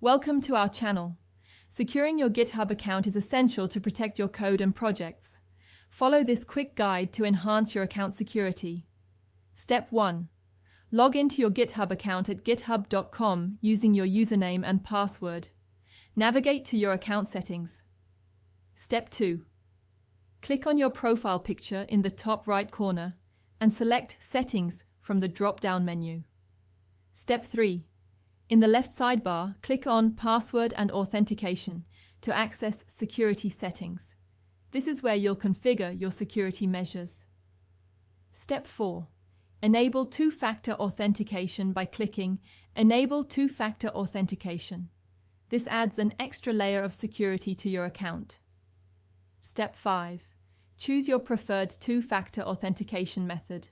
Welcome to our channel. Securing your GitHub account is essential to protect your code and projects. Follow this quick guide to enhance your account security. Step 1. Log into your GitHub account at github.com using your username and password. Navigate to your account settings. Step 2. Click on your profile picture in the top right corner and select Settings from the drop-down menu. Step 3. In the left sidebar, click on Password and Authentication to access security settings. This is where you'll configure your security measures. Step 4. Enable two-factor authentication by clicking Enable two-factor authentication. This adds an extra layer of security to your account. Step 5. Choose your preferred two-factor authentication method.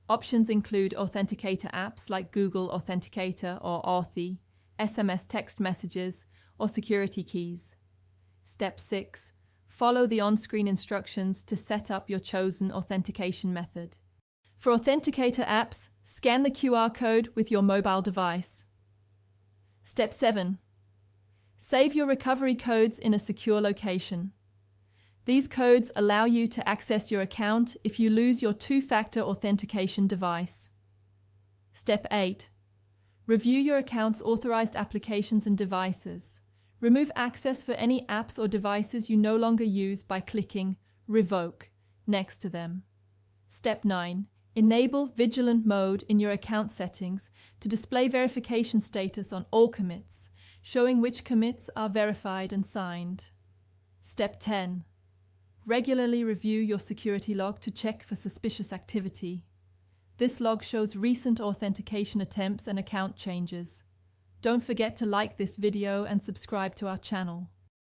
Options include authenticator apps like Google Authenticator or Authy, SMS text messages, or security keys. Step 6. Follow the on-screen instructions to set up your chosen authentication method. For authenticator apps, scan the QR code with your mobile device. Step 7. Save your recovery codes in a secure location. These codes allow you to access your account if you lose your two-factor authentication device. Step 8. Review your account's authorized applications and devices. Remove access for any apps or devices you no longer use by clicking Revoke next to them. Step 9. Enable Vigilant Mode in your account settings to display verification status on all commits, showing which commits are verified and signed. Step 10. Regularly review your security log to check for suspicious activity. This log shows recent authentication attempts and account changes. Don't forget to like this video and subscribe to our channel.